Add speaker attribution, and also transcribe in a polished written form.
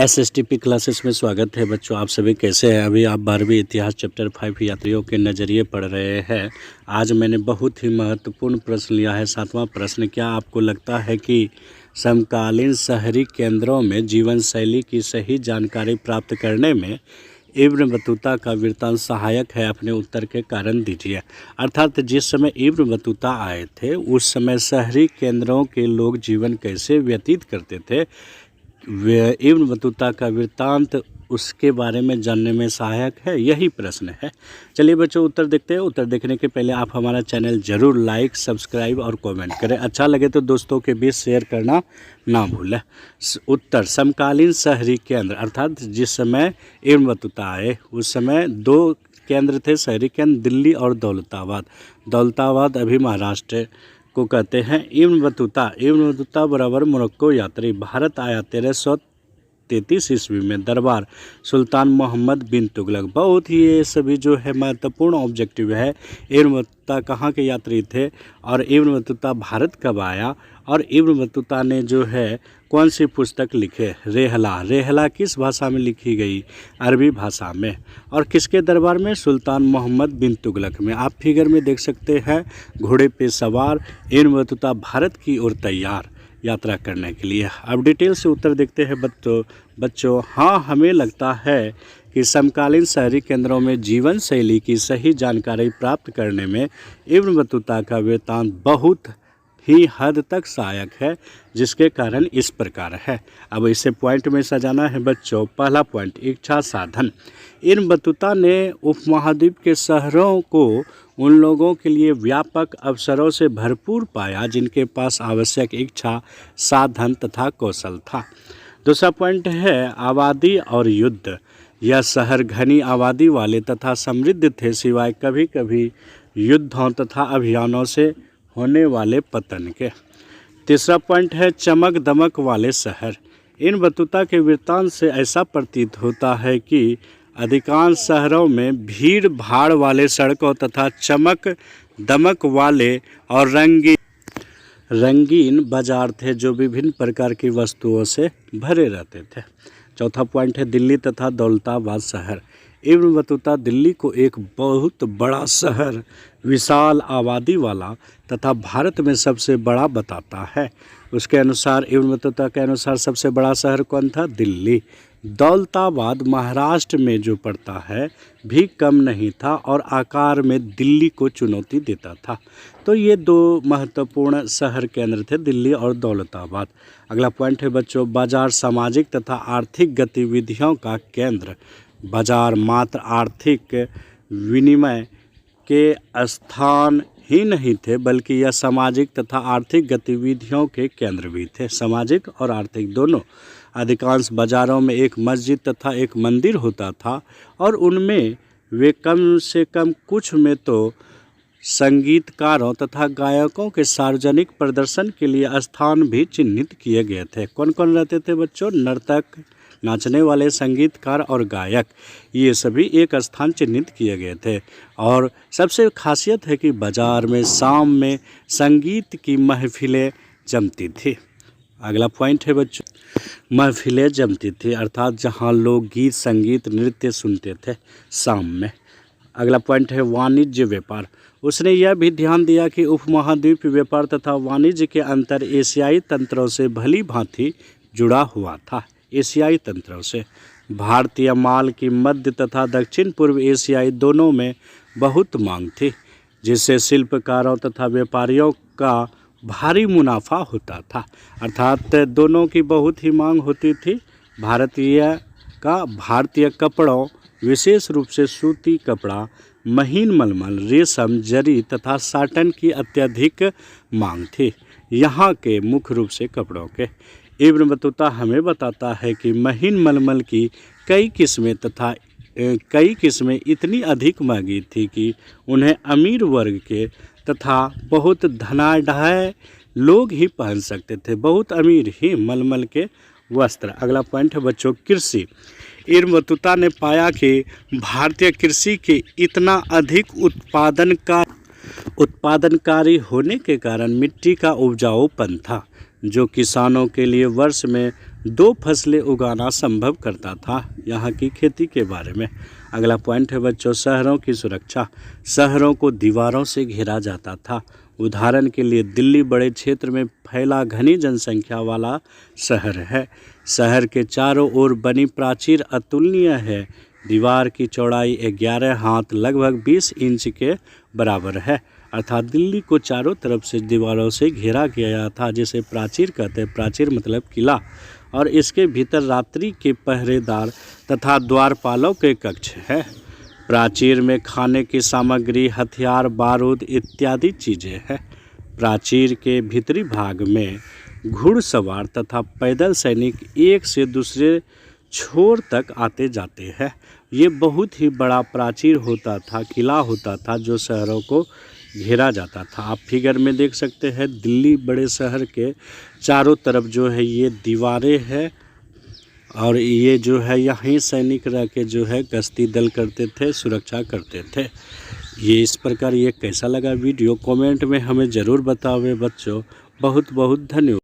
Speaker 1: एसएसटीपी classes में स्वागत है बच्चों। आप सभी कैसे हैं? अभी आप 12वीं इतिहास चैप्टर 5 यात्रियों के नज़रिए पढ़ रहे हैं। आज मैंने बहुत ही महत्वपूर्ण प्रश्न लिया है। 7वां प्रश्न, क्या आपको लगता है कि समकालीन शहरी केंद्रों में जीवन शैली की सही जानकारी प्राप्त करने में इब्न बतूता का वृत्तांत सहायक है? अपने उत्तर के कारण दीजिए। अर्थात जिस समय इब्न बतूता आए थे उस समय शहरी केंद्रों के लोग जीवन कैसे व्यतीत करते थे, इब्न बतूता का वृत्तांत उसके बारे में जानने में सहायक है, यही प्रश्न है। चलिए बच्चों उत्तर देखते हैं। उत्तर देखने के पहले आप हमारा चैनल जरूर लाइक, सब्सक्राइब और कमेंट करें। अच्छा लगे तो दोस्तों के बीच शेयर करना ना भूलें। उत्तर, समकालीन शहरी केंद्र अर्थात जिस समय इब्न बतूता आए उस समय दो केंद्र थे शहरी केंद्र, दिल्ली और दौलताबाद। दौलताबाद अभी महाराष्ट्र को कहते हैं। इब्न बतूता बराबर मोरक्को यात्री, भारत आया 1333 ईस्वी में। दरबार सुल्तान मोहम्मद बिन तुगलक। बहुत ही ये सभी जो है महत्वपूर्ण ऑब्जेक्टिव है। इब्न बतूता कहाँ के यात्री थे और इब्न बतूता भारत कब आया और इब्न बतूता ने जो है कौन सी पुस्तक लिखे? रेहला किस भाषा में लिखी गई? अरबी भाषा में। और किसके दरबार में? सुल्तान मोहम्मद बिन तुगलक में। आप फिगर में देख सकते हैं घोड़े पे सवार इब्न बतूता भारत की ओर तैयार यात्रा करने के लिए। अब डिटेल से उत्तर देखते हैं बच्चों। हाँ, हमें लगता है कि समकालीन शहरी केंद्रों में जीवन शैली की सही जानकारी प्राप्त करने में इब्न बतूता का वृत्तांत बहुत ही हद तक सहायक है, जिसके कारण इस प्रकार है। अब इसे पॉइंट में सजाना है बच्चों। पहला पॉइंट, इच्छा साधन। इब्न बतूता ने उपमहाद्वीप के शहरों को उन लोगों के लिए व्यापक अवसरों से भरपूर पाया जिनके पास आवश्यक इच्छा, साधन तथा कौशल था। दूसरा पॉइंट है आबादी और युद्ध। यह शहर घनी आबादी वाले तथा समृद्ध थे, सिवाय कभी कभी युद्धों तथा अभियानों से होने वाले पतन के। तीसरा पॉइंट है चमक दमक वाले शहर। इब्न बतूता के वृत्तांत से ऐसा प्रतीत होता है कि अधिकांश शहरों में भीड़ भाड़ वाले सड़कों तथा चमक दमक वाले और रंगीन बाजार थे जो विभिन्न प्रकार की वस्तुओं से भरे रहते थे। चौथा पॉइंट है दिल्ली तथा दौलताबाद शहर। इब्न बतूता दिल्ली को एक बहुत बड़ा शहर, विशाल आबादी वाला तथा भारत में सबसे बड़ा बताता है। उसके अनुसार इब्न बतूता के अनुसार सबसे बड़ा शहर कौन था? दिल्ली। दौलताबाद महाराष्ट्र में जो पड़ता है भी कम नहीं था और आकार में दिल्ली को चुनौती देता था। तो ये दो महत्वपूर्ण शहर केंद्र थे, दिल्ली और दौलताबाद। अगला पॉइंट है बच्चों बाजार, सामाजिक तथा आर्थिक गतिविधियों का केंद्र। बाजार मात्र आर्थिक विनिमय के स्थान ही नहीं थे बल्कि यह सामाजिक तथा आर्थिक गतिविधियों के केंद्र भी थे। सामाजिक और आर्थिक दोनों। अधिकांश बाज़ारों में एक मस्जिद तथा एक मंदिर होता था और उनमें वे कम से कम कुछ में तो संगीतकारों तथा गायकों के सार्वजनिक प्रदर्शन के लिए स्थान भी चिन्हित किए गए थे। कौन कौन रहते थे बच्चों? नर्तक, नाचने वाले, संगीतकार और गायक, ये सभी एक स्थान चिन्हित किए गए थे। और सबसे खासियत है कि बाज़ार में शाम में संगीत की महफिलें जमती थी। अगला पॉइंट है बच्चों महफिलें जमती थी अर्थात जहां लोग गीत, संगीत, नृत्य सुनते थे शाम में। अगला पॉइंट है वाणिज्य व्यापार। उसने यह भी ध्यान दिया कि उपमहाद्वीप व्यापार तथा वाणिज्य के अंतर एशियाई तंत्रों से भली भांति जुड़ा हुआ था। एशियाई तंत्रों से भारतीय माल की मध्य तथा दक्षिण पूर्व एशियाई दोनों में बहुत मांग थी, जिससे शिल्पकारों तथा व्यापारियों का भारी मुनाफा होता था। अर्थात दोनों की बहुत ही मांग होती थी। भारतीय कपड़ों, विशेष रूप से सूती कपड़ा, महीन मलमल, रेशम, जरी तथा साटन की अत्यधिक मांग थी, यहाँ के मुख्य रूप से कपड़ों के। इब्न बतूता हमें बताता है कि महीन मलमल की कई किस्में इतनी अधिक महंगी थी कि उन्हें अमीर वर्ग के तथा बहुत धनाढ़ लोग ही पहन सकते थे, बहुत अमीर ही मलमल के वस्त्र। अगला पॉइंट है बच्चों कृषि। इब्न बतूता ने पाया कि भारतीय कृषि के इतना अधिक उत्पादनकारी होने के कारण मिट्टी का उपजाऊपन था, जो किसानों के लिए वर्ष में दो फसलें उगाना संभव करता था। यहाँ की खेती के बारे में। अगला पॉइंट है बच्चों, शहरों की सुरक्षा। शहरों को दीवारों से घेरा जाता था। उदाहरण के लिए दिल्ली बड़े क्षेत्र में फैला घनी जनसंख्या वाला शहर है। शहर के चारों ओर बनी प्राचीर अतुलनीय है। दीवार की चौड़ाई 11 हाथ लगभग 20 इंच के बराबर है। अर्थात दिल्ली को चारों तरफ से दीवारों से घेरा गया था, जिसे प्राचीर कहते हैं। प्राचीर मतलब किला। और इसके भीतर रात्रि के पहरेदार तथा द्वारपालों के कक्ष है। प्राचीर में खाने की सामग्री, हथियार, बारूद इत्यादि चीज़ें हैं। प्राचीर के भीतरी भाग में घुड़सवार तथा पैदल सैनिक एक से दूसरे छोर तक आते जाते हैं। ये बहुत ही बड़ा प्राचीर होता था, किला होता था, जो शहरों को घेरा जाता था। आप फिगर में देख सकते हैं, दिल्ली बड़े शहर के चारों तरफ जो है ये दीवारें हैं, और ये जो है यहीं सैनिक रह के जो है गश्ती दल करते थे, सुरक्षा करते थे। ये इस प्रकार ये कैसा लगा वीडियो, कमेंट में हमें ज़रूर बताओ बच्चों। बहुत बहुत धन्यवाद।